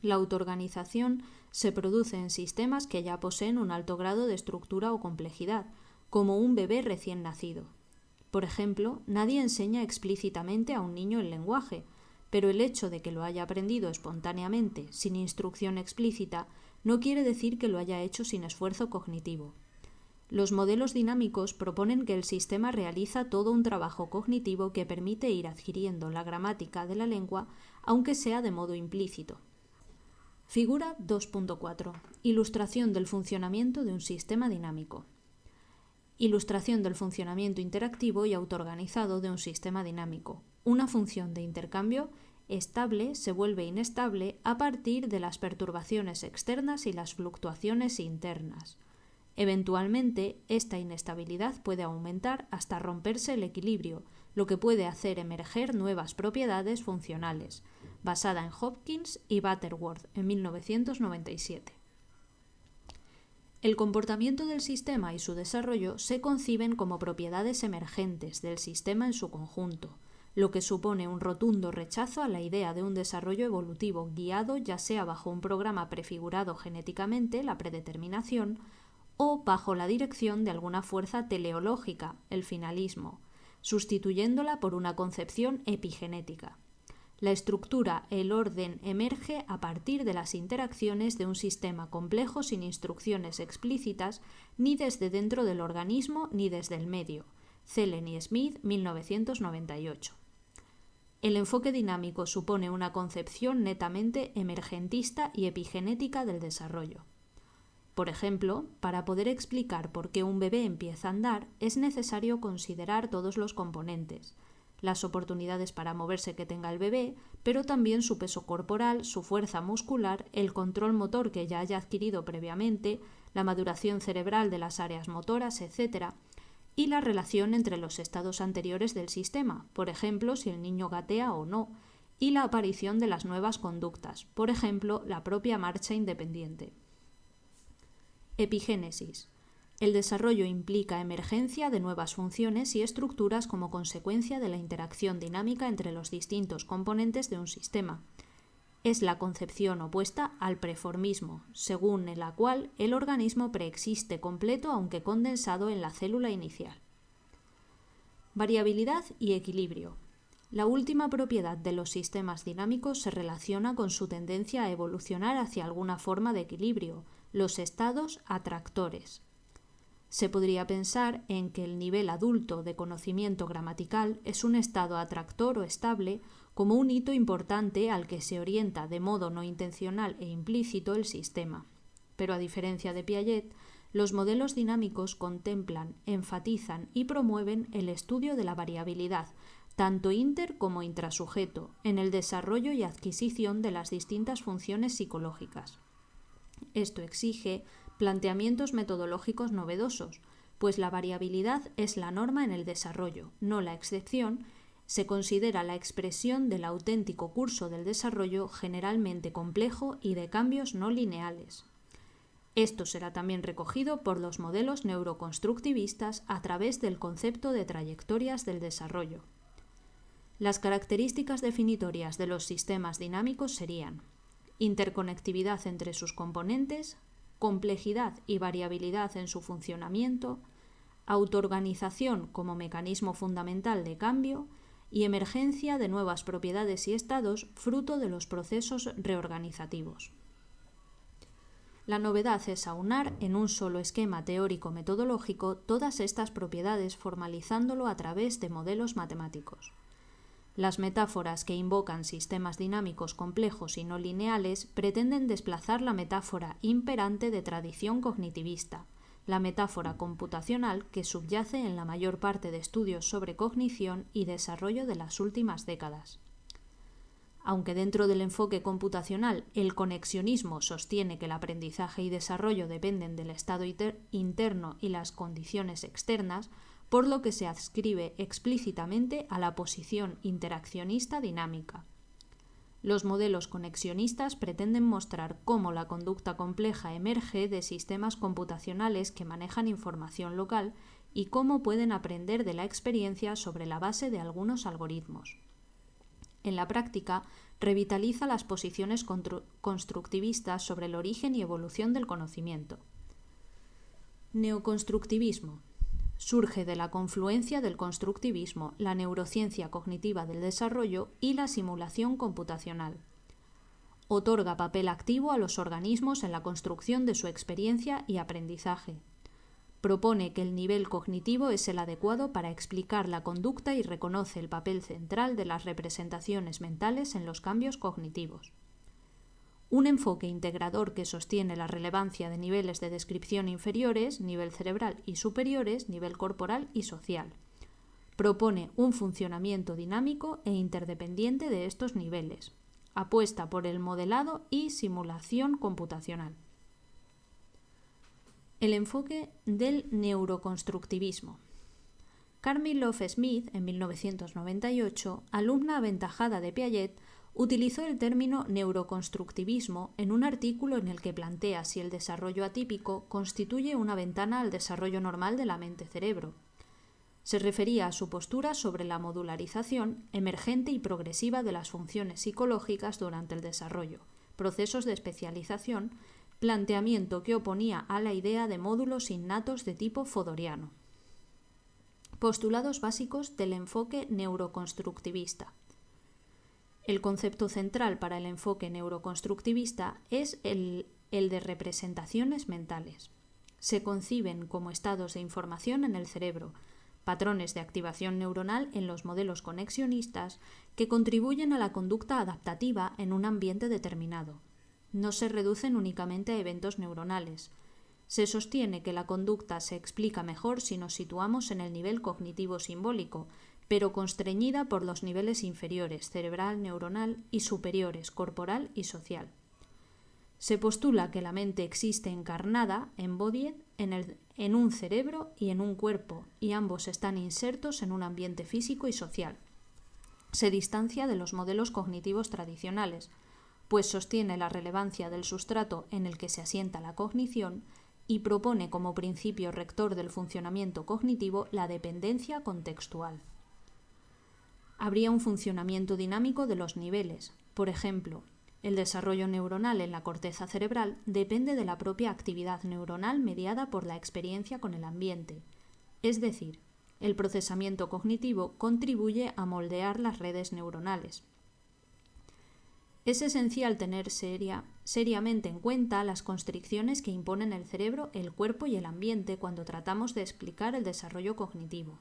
La autoorganización se produce en sistemas que ya poseen un alto grado de estructura o complejidad, como un bebé recién nacido. Por ejemplo, nadie enseña explícitamente a un niño el lenguaje, pero el hecho de que lo haya aprendido espontáneamente, sin instrucción explícita, no quiere decir que lo haya hecho sin esfuerzo cognitivo. Los modelos dinámicos proponen que el sistema realiza todo un trabajo cognitivo que permite ir adquiriendo la gramática de la lengua, aunque sea de modo implícito. Figura 2.4. Ilustración del funcionamiento de un sistema dinámico. Ilustración del funcionamiento interactivo y autoorganizado de un sistema dinámico. Una función de intercambio estable se vuelve inestable a partir de las perturbaciones externas y las fluctuaciones internas. Eventualmente, esta inestabilidad puede aumentar hasta romperse el equilibrio, lo que puede hacer emerger nuevas propiedades funcionales, basada en Hopkins y Butterworth en 1997. El comportamiento del sistema y su desarrollo se conciben como propiedades emergentes del sistema en su conjunto, lo que supone un rotundo rechazo a la idea de un desarrollo evolutivo guiado ya sea bajo un programa prefigurado genéticamente, la predeterminación, o bajo la dirección de alguna fuerza teleológica, el finalismo, sustituyéndola por una concepción epigenética. La estructura, el orden, emerge a partir de las interacciones de un sistema complejo sin instrucciones explícitas ni desde dentro del organismo ni desde el medio. Zellen y Smith, 1998. El enfoque dinámico supone una concepción netamente emergentista y epigenética del desarrollo. Por ejemplo, para poder explicar por qué un bebé empieza a andar, es necesario considerar todos los componentes, las oportunidades para moverse que tenga el bebé, pero también su peso corporal, su fuerza muscular, el control motor que ya haya adquirido previamente, la maduración cerebral de las áreas motoras, etc., y la relación entre los estados anteriores del sistema, por ejemplo, si el niño gatea o no, y la aparición de las nuevas conductas, por ejemplo, la propia marcha independiente. Epigénesis. El desarrollo implica emergencia de nuevas funciones y estructuras como consecuencia de la interacción dinámica entre los distintos componentes de un sistema. Es la concepción opuesta al preformismo, según la cual el organismo preexiste completo aunque condensado en la célula inicial. Variabilidad y equilibrio. La última propiedad de los sistemas dinámicos se relaciona con su tendencia a evolucionar hacia alguna forma de equilibrio, los estados atractores. Se podría pensar en que el nivel adulto de conocimiento gramatical es un estado atractor o estable como un hito importante al que se orienta de modo no intencional e implícito el sistema. Pero a diferencia de Piaget, los modelos dinámicos contemplan, enfatizan y promueven el estudio de la variabilidad, tanto inter como intrasujeto, en el desarrollo y adquisición de las distintas funciones psicológicas. Esto exige planteamientos metodológicos novedosos, pues la variabilidad es la norma en el desarrollo, no la excepción. Se considera la expresión del auténtico curso del desarrollo generalmente complejo y de cambios no lineales. Esto será también recogido por los modelos neuroconstructivistas a través del concepto de trayectorias del desarrollo. Las características definitorias de los sistemas dinámicos serían interconectividad entre sus componentes, complejidad y variabilidad en su funcionamiento, autoorganización como mecanismo fundamental de cambio y emergencia de nuevas propiedades y estados fruto de los procesos reorganizativos. La novedad es aunar en un solo esquema teórico-metodológico todas estas propiedades formalizándolo a través de modelos matemáticos. Las metáforas que invocan sistemas dinámicos complejos y no lineales pretenden desplazar la metáfora imperante de tradición cognitivista, la metáfora computacional que subyace en la mayor parte de estudios sobre cognición y desarrollo de las últimas décadas. Aunque dentro del enfoque computacional el conexionismo sostiene que el aprendizaje y desarrollo dependen del estado interno y las condiciones externas, por lo que se adscribe explícitamente a la posición interaccionista dinámica. Los modelos conexionistas pretenden mostrar cómo la conducta compleja emerge de sistemas computacionales que manejan información local y cómo pueden aprender de la experiencia sobre la base de algunos algoritmos. En la práctica, revitaliza las posiciones constructivistas sobre el origen y evolución del conocimiento. Neoconstructivismo. Surge de la confluencia del constructivismo, la neurociencia cognitiva del desarrollo y la simulación computacional. Otorga papel activo a los organismos en la construcción de su experiencia y aprendizaje. Propone que el nivel cognitivo es el adecuado para explicar la conducta y reconoce el papel central de las representaciones mentales en los cambios cognitivos. un enfoque integrador que sostiene la relevancia de niveles de descripción inferiores, nivel cerebral, y superiores, nivel corporal y social. Propone un funcionamiento dinámico e interdependiente de estos niveles. Apuesta por el modelado y simulación computacional. El enfoque del neuroconstructivismo. Carmen Love Smith, en 1998, alumna aventajada de Piaget, utilizó el término neuroconstructivismo en un artículo en el que plantea si el desarrollo atípico constituye una ventana al desarrollo normal de la mente-cerebro. Se refería a su postura sobre la modularización emergente y progresiva de las funciones psicológicas durante el desarrollo, procesos de especialización, planteamiento que oponía a la idea de módulos innatos de tipo fodoriano. Postulados básicos del enfoque neuroconstructivista. El concepto central para el enfoque neuroconstructivista es el de representaciones mentales. Se conciben como estados de información en el cerebro, patrones de activación neuronal en los modelos conexionistas que contribuyen a la conducta adaptativa en un ambiente determinado. No se reducen únicamente a eventos neuronales. Se sostiene que la conducta se explica mejor si nos situamos en el nivel cognitivo simbólico, pero constreñida por los niveles inferiores, cerebral, neuronal, y superiores, corporal y social. Se postula que la mente existe encarnada, embodied, en un cerebro y en un cuerpo, y ambos están insertos en un ambiente físico y social. Se distancia de los modelos cognitivos tradicionales, pues sostiene la relevancia del sustrato en el que se asienta la cognición y propone como principio rector del funcionamiento cognitivo la dependencia contextual. Habría un funcionamiento dinámico de los niveles. Por ejemplo, el desarrollo neuronal en la corteza cerebral depende de la propia actividad neuronal mediada por la experiencia con el ambiente. Es decir, el procesamiento cognitivo contribuye a moldear las redes neuronales. Es esencial tener seriamente en cuenta las constricciones que imponen el cerebro, el cuerpo y el ambiente cuando tratamos de explicar el desarrollo cognitivo.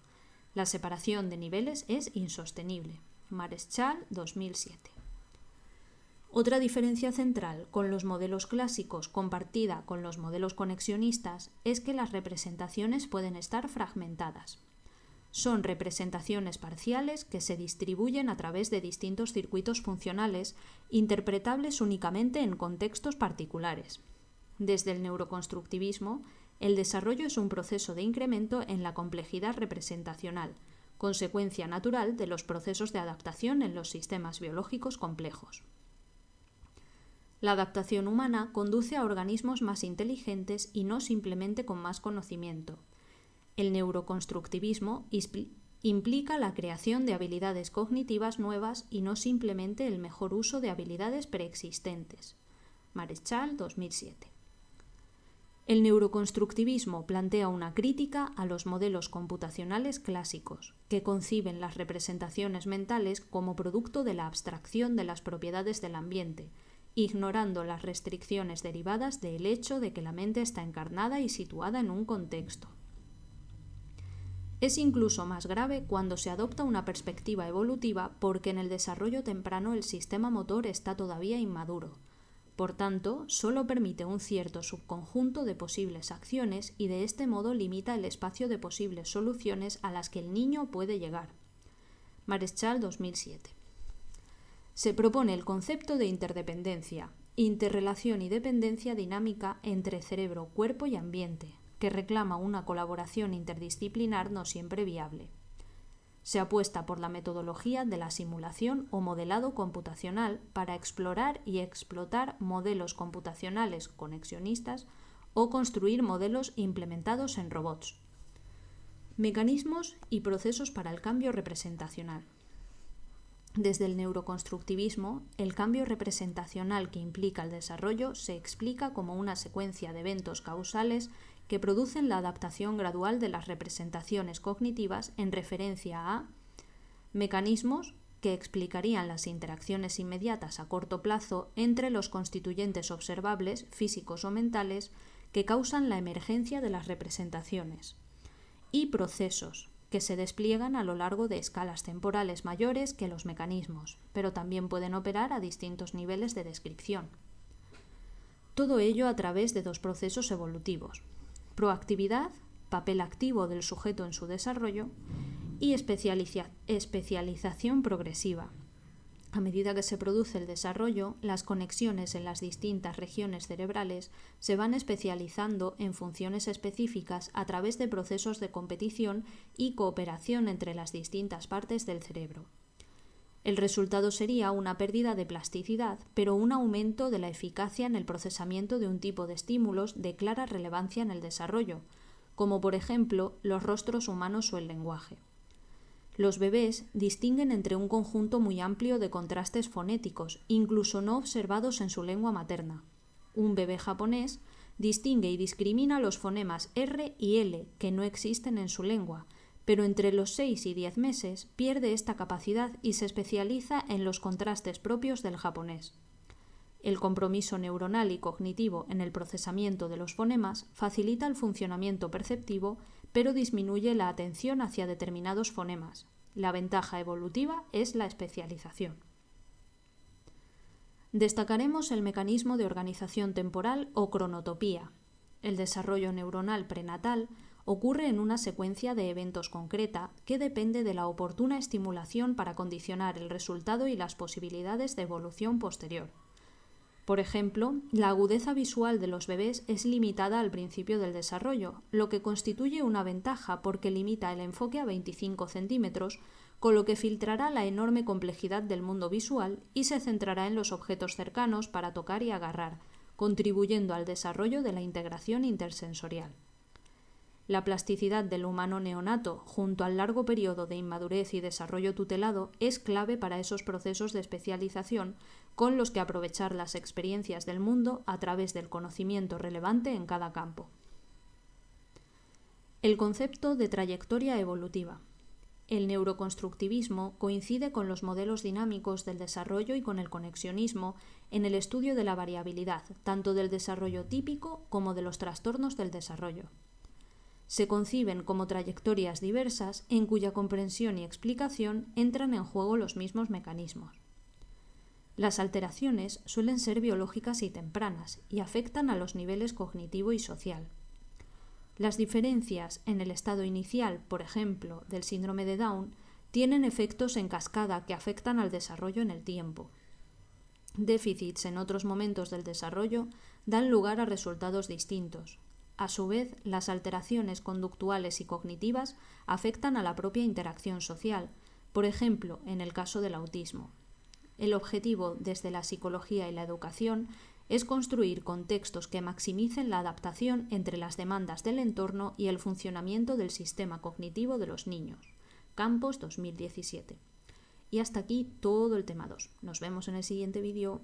La separación de niveles es insostenible. Mareschal, 2007. Otra diferencia central con los modelos clásicos compartida con los modelos conexionistas es que las representaciones pueden estar fragmentadas. Son representaciones parciales que se distribuyen a través de distintos circuitos funcionales interpretables únicamente en contextos particulares. Desde el neuroconstructivismo, el desarrollo es un proceso de incremento en la complejidad representacional, consecuencia natural de los procesos de adaptación en los sistemas biológicos complejos. La adaptación humana conduce a organismos más inteligentes y no simplemente con más conocimiento. El neuroconstructivismo implica la creación de habilidades cognitivas nuevas y no simplemente el mejor uso de habilidades preexistentes. Mareschal, 2007. El neuroconstructivismo plantea una crítica a los modelos computacionales clásicos, que conciben las representaciones mentales como producto de la abstracción de las propiedades del ambiente, ignorando las restricciones derivadas del hecho de que la mente está encarnada y situada en un contexto. Es incluso más grave cuando se adopta una perspectiva evolutiva porque en el desarrollo temprano el sistema motor está todavía inmaduro. Por tanto, solo permite un cierto subconjunto de posibles acciones y de este modo limita el espacio de posibles soluciones a las que el niño puede llegar. Mareschal, 2007. Se propone el concepto de interdependencia, interrelación y dependencia dinámica entre cerebro, cuerpo y ambiente, que reclama una colaboración interdisciplinar no siempre viable. Se apuesta por la metodología de la simulación o modelado computacional para explorar y explotar modelos computacionales conexionistas o construir modelos implementados en robots. Mecanismos y procesos para el cambio representacional. Desde el neuroconstructivismo, el cambio representacional que implica el desarrollo se explica como una secuencia de eventos causales que producen la adaptación gradual de las representaciones cognitivas en referencia a mecanismos que explicarían las interacciones inmediatas a corto plazo entre los constituyentes observables, físicos o mentales, que causan la emergencia de las representaciones, y procesos que se despliegan a lo largo de escalas temporales mayores que los mecanismos, pero también pueden operar a distintos niveles de descripción. Todo ello a través de dos procesos evolutivos: proactividad, papel activo del sujeto en su desarrollo, y especialización progresiva. A medida que se produce el desarrollo, las conexiones en las distintas regiones cerebrales se van especializando en funciones específicas a través de procesos de competición y cooperación entre las distintas partes del cerebro. El resultado sería una pérdida de plasticidad, pero un aumento de la eficacia en el procesamiento de un tipo de estímulos de clara relevancia en el desarrollo, como por ejemplo los rostros humanos o el lenguaje. Los bebés distinguen entre un conjunto muy amplio de contrastes fonéticos, incluso no observados en su lengua materna. Un bebé japonés distingue y discrimina los fonemas R y L, que no existen en su lengua, pero entre los 6 y 10 meses pierde esta capacidad y se especializa en los contrastes propios del japonés. El compromiso neuronal y cognitivo en el procesamiento de los fonemas facilita el funcionamiento perceptivo, pero disminuye la atención hacia determinados fonemas. La ventaja evolutiva es la especialización. Destacaremos el mecanismo de organización temporal o cronotopía. El desarrollo neuronal prenatal ocurre en una secuencia de eventos concreta que depende de la oportuna estimulación para condicionar el resultado y las posibilidades de evolución posterior. Por ejemplo, la agudeza visual de los bebés es limitada al principio del desarrollo, lo que constituye una ventaja porque limita el enfoque a 25 centímetros, con lo que filtrará la enorme complejidad del mundo visual y se centrará en los objetos cercanos para tocar y agarrar, contribuyendo al desarrollo de la integración intersensorial. La plasticidad del humano neonato, junto al largo periodo de inmadurez y desarrollo tutelado, es clave para esos procesos de especialización con los que aprovechar las experiencias del mundo a través del conocimiento relevante en cada campo. El concepto de trayectoria evolutiva. El neuroconstructivismo coincide con los modelos dinámicos del desarrollo y con el conexionismo en el estudio de la variabilidad, tanto del desarrollo típico como de los trastornos del desarrollo. Se conciben como trayectorias diversas en cuya comprensión y explicación entran en juego los mismos mecanismos. Las alteraciones suelen ser biológicas y tempranas y afectan a los niveles cognitivo y social. Las diferencias en el estado inicial, por ejemplo, del síndrome de Down, tienen efectos en cascada que afectan al desarrollo en el tiempo. Déficits en otros momentos del desarrollo dan lugar a resultados distintos. A su vez, las alteraciones conductuales y cognitivas afectan a la propia interacción social, por ejemplo, en el caso del autismo. El objetivo desde la psicología y la educación es construir contextos que maximicen la adaptación entre las demandas del entorno y el funcionamiento del sistema cognitivo de los niños. Campos 2017. Y hasta aquí todo el tema 2. Nos vemos en el siguiente vídeo.